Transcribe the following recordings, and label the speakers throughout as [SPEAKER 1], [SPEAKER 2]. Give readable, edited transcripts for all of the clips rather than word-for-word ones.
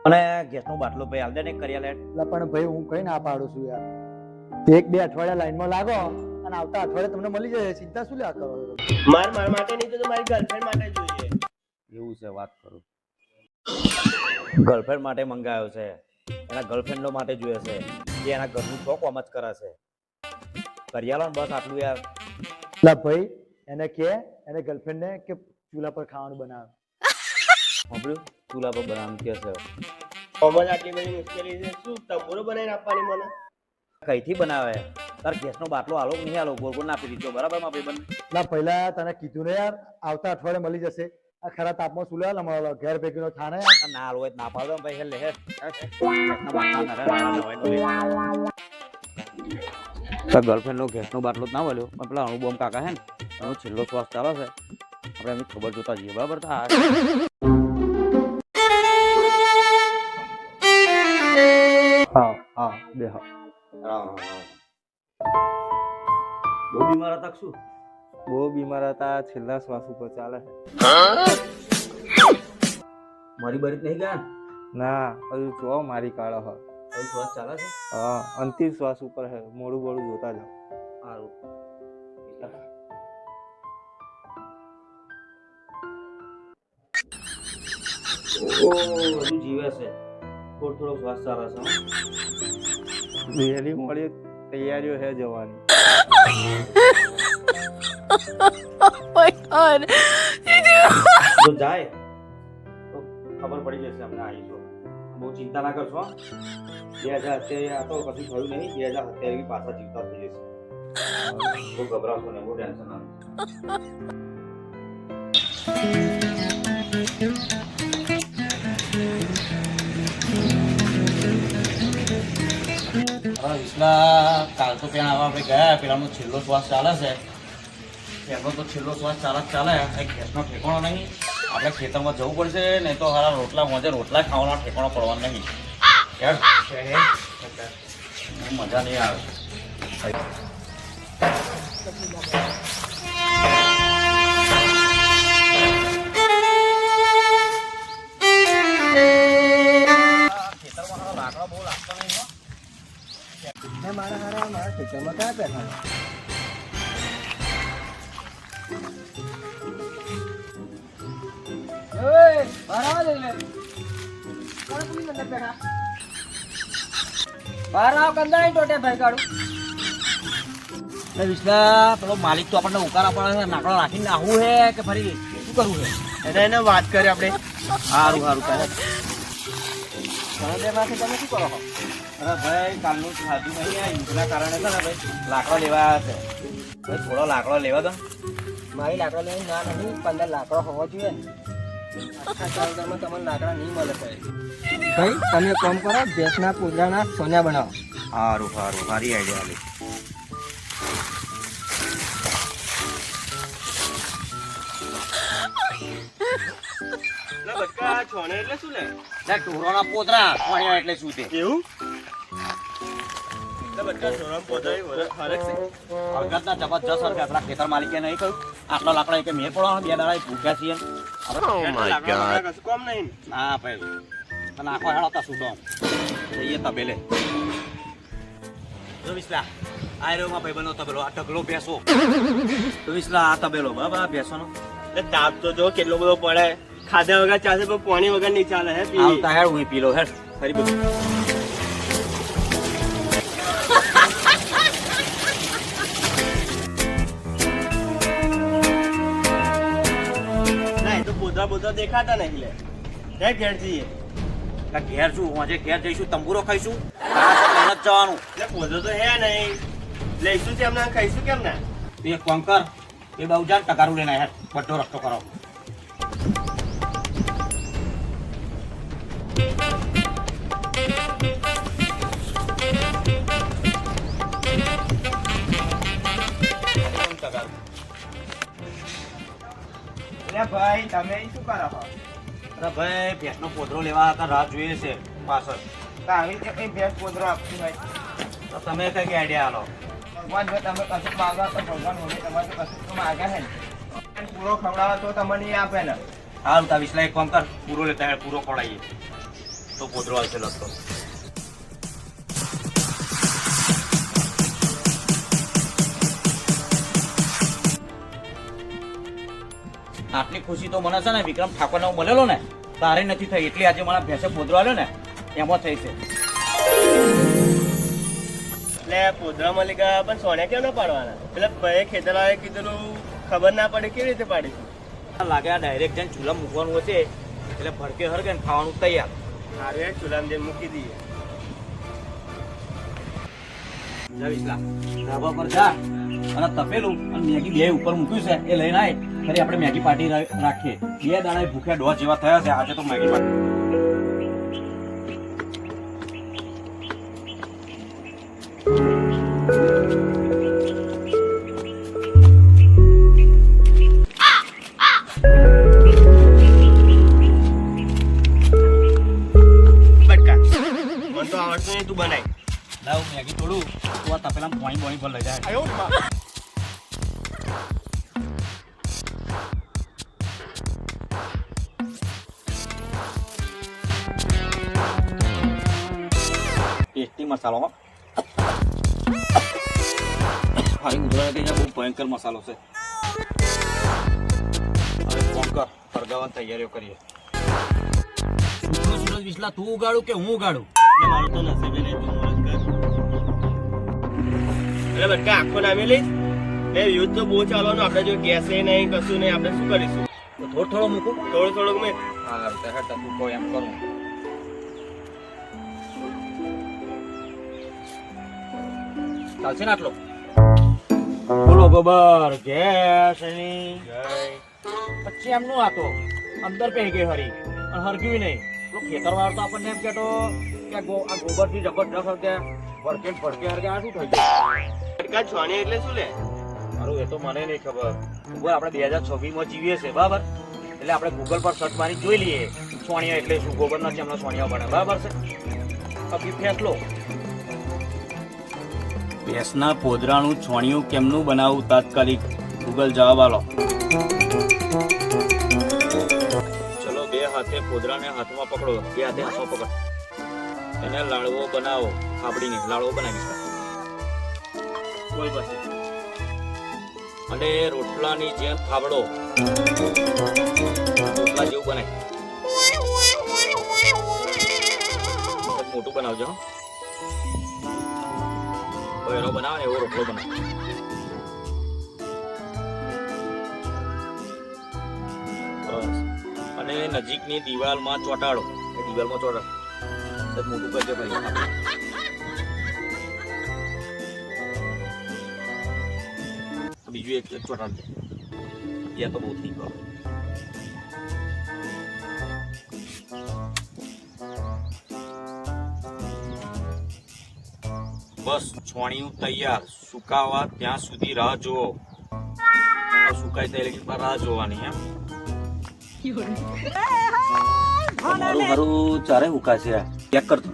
[SPEAKER 1] અને ગેસનો બાટલો ભાઈ હાલ દે ને કરી આલે.
[SPEAKER 2] એટલે પણ ભાઈ હું કઈ ના પાડું છું યાર. એક બે અઠવાડિયા લાઈનમાં લાગો અને આવતા અઠવાડિયે તમને મળી જશે. ચિંતા શું લ્યા કરો છો?
[SPEAKER 3] માર માટે નહીં તો મારી ગર્લફ્રેન્ડ માટે જોઈએ.
[SPEAKER 1] એવું છે વાત કરું. ગર્લફ્રેન્ડ માટે મંગાવ્યો છે, એના ગર્લફ્રેન્ડો માટે જોઈએ છે, એ એના ઘરનું શોખ કોમ જ કરે છે. કરી આલો ને બસ આટલું યાર.
[SPEAKER 2] એટલે ભાઈ એને કે એને ગર્લફ્રેન્ડ ને કે ચૂલા પર ખાવાનું બનાવે.
[SPEAKER 1] સાંભળ્યું? ચૂલા પર બનાવવાનું કે છે.
[SPEAKER 3] અમર આટલી બધી મુશ્કેલી છે, શું તંબુરો બનાવીને આપવાની મને?
[SPEAKER 1] કઈથી બનાવે? તાર ગેસનો બાટલો આલો કે નહીં આલો? ગોળ ગોળ નાખી દીધો બરાબર માં ભાઈ બંધ.
[SPEAKER 2] એટલે પહેલા તને કીધું ને યાર આવતા અઠવાડિયે મળી જશે. આ ખરા તાપમાં સુલે મળો ઘેર ભેગીનો થાને યાર.
[SPEAKER 1] ના આલો હોય તો ના પાડો ભાઈ. લે હે ગેસના બાટલા ના ગર્લફ્રેન્ડ નો ગેસનો બાટલો જ ના મળ્યો પણ પેલા અણુબોમ કાકા હે ને એનો છેલ્લો શ્વાસ ચાલે છે, આપણે એમની ખબર જોતા જઈએ બરાબર.
[SPEAKER 2] હા હા બે હા.
[SPEAKER 1] બહુ બીમાર હતા કે શું?
[SPEAKER 4] બહુ બીમાર હતા, છેલ્લા શ્વાસ ઉપર ચાલે.
[SPEAKER 1] મારી બારી નહીં ગયા
[SPEAKER 4] ના હજુ જો મારી કાળો હ
[SPEAKER 1] હવે શ્વાસ ચાલે છે.
[SPEAKER 4] હા અંતિમ શ્વાસ ઉપર હે. મોડું બોડું જોતા જાઓ.
[SPEAKER 1] સારું. હજુ જીવે છે, થોડો થોડો શ્વાસ ચાલે છે.
[SPEAKER 4] વહેલી મોડી તૈયારીઓ હે જવાની.
[SPEAKER 1] જો જાય તો ખબર પડી જશે અમને આવીશું. બહુ ચિંતા ના કરશો. 2027 આ તો કશું થયું નહીં. 2027 પાછા જીવતા થઈ જશે. બહુ ગભરાશો ને, બહુ ટેન્શન ના. કાલ તો ત્યાં આપણે ગયા, પેલાનો છેલ્લો શ્વાસ ચાલે છે. એમનો તો છેલ્લો શ્વાસ ચાલે ગેસનો ઠેકાણો નહીં. આપણે ખેતરમાં જવું પડશે, નહીં તો હારા રોટલા મોજે રોટલા ખાવાનો ઠેકાણો પડવાનો નહીં. મજા નહીં આવે. ખેતરમાં લાકડા બહુ લાગતા નહીં.
[SPEAKER 2] મારા ખેતરમાં ક્યાં બેઠા?
[SPEAKER 1] પેલો માલિક તો આપણને ઉકાળા પડે છે. નાકડો રાખીને નાહવું હે કે ફરી શું કરવું છે?
[SPEAKER 3] એને વાત કરી આપણે.
[SPEAKER 1] સારું સારું ચાલે.
[SPEAKER 3] તમે શું કરો?
[SPEAKER 1] અરે ભાઈ કાલનું ખાધું નહીં. આ યુદ્ધના કારણે છે ને ભાઈ લાકડો લેવા આવ્યા છે. ભાઈ થોડો લાકડો લેવા દો.
[SPEAKER 3] મારી લાકડા લઈને ના નહીં, 15 લાકડા હોવા જોઈએ ને. આખા ચાવડામાં તમને લાકડા નહીં મળે ભાઈ. તમે કામ કરો, ભેંસના પૂજરાના સોના બનાવો.
[SPEAKER 1] સારું સારું સારી આઈડિયા લે.
[SPEAKER 3] એટલે શું લે?
[SPEAKER 1] ઢોરોના પોતરા કોણિયા એટલે શું તે?
[SPEAKER 3] એવું? બધા છોરા પોતા
[SPEAKER 1] હરકતના જબરજસ્ત હરકત. આપણા ખેતર માલિકે નહીં કહ્યું આટલા લાકડા કે મેં પડવાનો 2 દાડા ભૂખ્યા છીએ.
[SPEAKER 3] કોમ નહીં.
[SPEAKER 1] ના ભાઈ અને આખો હેડો છૂટો જઈએ તબેલે. જો વિસલા આ રહ્યોમાં ભાઈબંધનો તબેલો. આ ઢગલો ભેંસો. તો વિસલા આ તબેલો બરાબર આ ભેંસોનો.
[SPEAKER 3] તાપ તો જો કેટલો બધો પડે. ખાધા વગર ચાલશે પણ પાણી વગર નહીં ચાલે. હે
[SPEAKER 1] આવતા હેડ હું પી લો હેડ ફરી બધું.
[SPEAKER 3] ના એ તો પોતા દેખાતા નહીં લે. હે ઘેર જઈએ.
[SPEAKER 1] ઘેર શું આજે ઘેર જઈશું, તંબુરો ખાઈશું, મહેનત જવાનું.
[SPEAKER 3] એટલે પોતો તો હે નહીં. લઈશું કેમ ના, ખાઈશું કેમ ના?
[SPEAKER 1] તું એક કામ કર, એ બહુ જાણ ટકારું લઈને હેડ બધો રસ્તો કરો.
[SPEAKER 3] ભાઈ તમે શું કરો?
[SPEAKER 1] અરે ભાઈ ભેંસનો પોદરો લેવા હતા, રાહ જોઈએ છે પાછળ.
[SPEAKER 3] આવી રીતે કઈ ભેંસ પોતરો આપતી હોય
[SPEAKER 1] તો તમે કઈ આઈડિયા આલો.
[SPEAKER 3] ભગવાન જો તમે કશું માગવા તો ભગવાન હોય. તમારે તો કશું તો માગ્યા છે ને. પૂરો ખવડાવો તો તમને નહીં આપે ને.
[SPEAKER 1] હાલ તા વિસલા એક કામ કર, પૂરો લેતા પૂરો ખવડાવીએ. તો પોદરો આવશે લગતો. આટલી ખુશી તો મને છે ને વિક્રમ ઠાકોરને હું મળેલો ને તારે નથી થઈ, એટલી આજે મારા ભેંસે પોદરો આવ્યો ને એમાં થઈ છે.
[SPEAKER 5] એટલે પોદરા મળી ગયા પણ સોને કેમ ના પાડવાના? એટલે ભાઈ ખેતરવાળાએ કીધેલું ખબર ના પડે કેવી રીતે પાડીશું?
[SPEAKER 1] લાગે આ ડાયરેક્ટ જઈને ચૂલા મૂકવાનું હશે એટલે ભડકે હરગે ને ખાવાનું તૈયાર.
[SPEAKER 5] હારે ચૂલામાં જઈને મૂકી દઈએ.
[SPEAKER 1] જા વિસલા, ધાબા પર જા અને તપેલું અને મેગી બે ઉપર મૂક્યું છે એ લઈને આય. ફરી આપણે મેગી પાર્ટી રાખીએ. 2 દાડા ભૂખ્યા ડોહ જેવા થયા છે આજે તો મેગી પાર્ટી.
[SPEAKER 5] બટકા મને તો આવડતું નહીં, તું બનાય.
[SPEAKER 1] લાવ મેગી તોડું તો આ તપેલામાં પાણી બોણી પર લઈ જાય. ટેસ્ટી મસાલો હો. હારી ગુજરાતી બહુ ભયંકર મસાલો છે. હવે ફોન કર, ફરગાવાની તૈયારીઓ કરીએ. સૂરજ વિસલા તું ઉગાડું કે હું ઉગાડું?
[SPEAKER 5] એટલે મારું તો નસીબે નહીં, તું મુરત કર. એટલે બટકા આખો નામી લઈશ. એ યુદ્ધ તો બહુ ચાલવાનું, આપણે જો ગેસ નહીં કશું નહીં, આપણે શું કરીશું?
[SPEAKER 1] તો થોડો થોડો મૂકું.
[SPEAKER 5] થોડુંક મેં
[SPEAKER 1] હા તું કહો એમ કરું. ચાલશે ને આટલો? બોલો ગોબર ગેસ એની પછી એમનું આ તો અંદર પહેરી ગઈ હરી અને હરગ્યું નહીં. ખેતર વાળો તો આપણને એમ કેતો કે આ ગોબર થી જબરદસ્ત હરગે ભડકે ભડકે હરગે આ શું થઈ ગયું?
[SPEAKER 5] બટકા છોણી એટલે શું લે?
[SPEAKER 1] મારું એ તો મને નહીં ખબર. ગૂગલ આપણે 2026 માં જીવીએ છે બરાબર, એટલે આપણે ગૂગલ પર સર્ચ મારી જોઈ લઈએ સોણિયા એટલે શું, ગોબર નથી એમના સોણિયા બને બરાબર છે. અભી ફેંસલો ભેંસના પોદરાનું છોણિયું કેમનું બનાવવું તાત્કાલિક ગૂગલ જવાબ આલો. ચલો બે હાથે પોદરાને હાથમાં પકડો, બે હાથે હાથમાં પકડ. એને લાડવો બનાવો, ખાબડીને લાડવો બનાવી કોઈ પાસે અને રોટલાની જેમ ખાબડો, રોટલા જેવું બનાય. મોટું બનાવજો હો. એનો બનાવે એવો રોટલો બનાવે. બસ અને નજીકની દિવાલમાં ચોંટાડો. એ દિવાલમાં ચોંટાડો. મોટું કરજો ભાઈ. બીજું એક ચોંટાડજો. યા તો બહુ થઈ ગયો. બસ છોણિયું તૈયાર. સુકાવા ત્યાં સુધી રાહ જુઓ. સુકાય ત્યાં લગી રાહ જોવાની એમ. મારું હારું ચારે હુકા છે. ચેક કરતો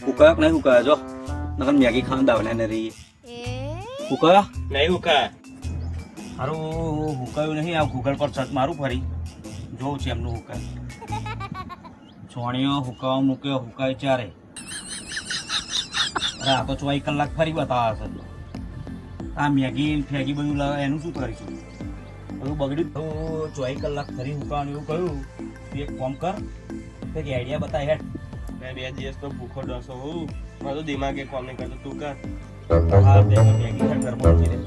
[SPEAKER 1] હુકાયો કે નહીં હુકાયો? જો નકર મેગી ખાવા દાવને ને રહીએ. હુકાયો
[SPEAKER 5] નહીં હુકા.
[SPEAKER 1] હારું હુકાયું નહીં. આ ગૂગલ પર સર્ચ મારું ફરી જોઉં છે એમનું હુકાય. છોણિયો હુકાવા મૂક્યો, હુકાય ચારે. અરે આ તો 24 કલાક ફરી બતાવે છે. આ મેગી ફેગી બધું લાવે એનું શું કરીશું? બધું બગડ્યું તો 24 કલાક ફરી હુકાવાનું એવું કહ્યું. એક ફોન કર, કંઈક આઈડિયા બતાય હેડ.
[SPEAKER 5] મેં 2 દિવસ તો ભૂખો ડસો હોઉં, મારું દિમાગે કોમ નહીં કરતો, તું કર.
[SPEAKER 1] હા મેગી હેડ ઘરમાં મૂકી દે.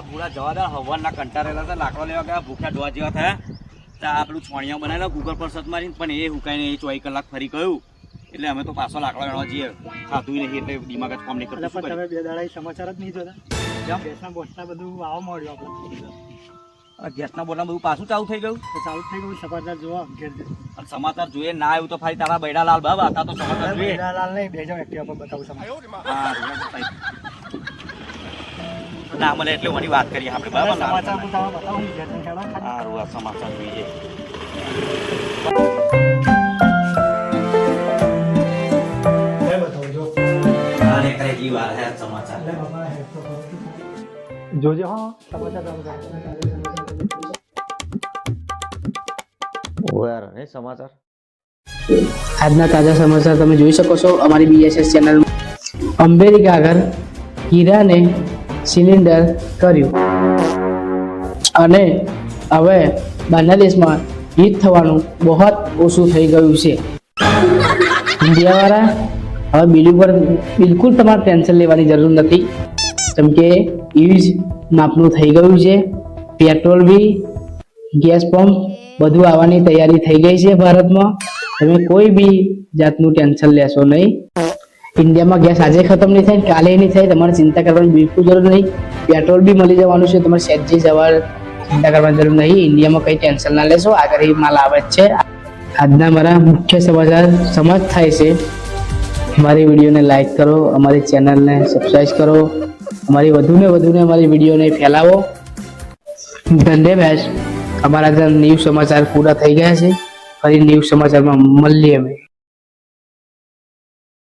[SPEAKER 1] પૂરા જવા દે. હવાના કંટાળેલા હતા, લાકડો લેવા ગયા, ભૂખ્યા ડોહા જેવા થયા. આ પેલું છોણિયા બનાવેલા ગૂગલ પર સર્ચ મારીને, પણ એ હુકાઈને એ 24 કલાક ફરી ગયું. એટલે અમે તો પાછો લાકડો વેણવા જઈએ. ખાધું નહીં એટલે દિમાગ જ કામ નહીં કરતું.
[SPEAKER 2] તમે 2 દાડા સમાચાર જ નહીં જોતા? ગેસના બોટલા બધું આવવા મળ્યું આપણે.
[SPEAKER 1] ગેસના બોટલા બધું પાછું ચાલુ થઈ ગયું.
[SPEAKER 2] તો ચાલુ થઈ ગયું. સમાચાર જોવા ઘેર
[SPEAKER 1] સમાચાર જોઈએ ના આવ્યું તો ફરી તારા બૈડાલાલ બાબા હતા તો સમાચાર જોઈએ.
[SPEAKER 2] લાલ નહીં, બે જાવ એક્ટિવા પર બતાવું સમાચાર.
[SPEAKER 1] ના મને એટલે મારી વાત કરીએ આપણે બરાબર.
[SPEAKER 2] સમાચાર હું તમને બતાવું ઘેર ખેડો.
[SPEAKER 1] સારું આ સમાચાર જોઈએ.
[SPEAKER 2] જોજો હા સમાચાર ચાલુ.
[SPEAKER 1] યાર અને સમાચાર
[SPEAKER 6] આજના તાજા સમાચાર તમે જોઈ શકો છો અમારી BSS ચેનલ. અમેરિકા આગળ ઈરાને સિલિન્ડર કર્યું અને હવે બાંગ્લાદેશમાં યુદ્ધ થવાનું બહુ ઓછું થઈ ગયું છે. ઇન્ડિયાવાળા હવે બિલ ઉપર બિલકુલ તમારે ટેન્શન લેવાની જરૂર નથી, કેમ કે યુઝ માપનું થઈ ગયું છે. પેટ્રોલ બી, ગેસ પંપ બધું આવવાની તૈયારી થઈ ગઈ છે ભારતમાં. તમે કોઈ બી જાતનું ટેન્શન લેશો નહીં. ઇન્ડિયામાં ગેસ આજે ખતમ નહીં થાય, કાલે નહીં થાય, તમારે ચિંતા કરવાની બિલકુલ જરૂર નહીં. પેટ્રોલ બી મળી જવાનું છે, તમારે સેજજી જવા ચિંતા કરવાની જરૂર નહીં. ઇન્ડિયામાં કંઈ ટેન્શન ના લેશો, આગળ માલ આવે જ છે. આજના મારા મુખ્ય સમાચાર સમાજ થાય છે. અમારી વિડીયોને લાઈક કરો, અમારી ચેનલને સબસ્ક્રાઈબ કરો, અમારી વધુને અમારી વિડીયોને ફેલાવો. ધન્યવાદ. અમારા ન્યૂઝ સમાચાર પૂરા થઈ ગયા છે. ફરી ન્યૂઝ સમાચારમાં મળીએ અમે.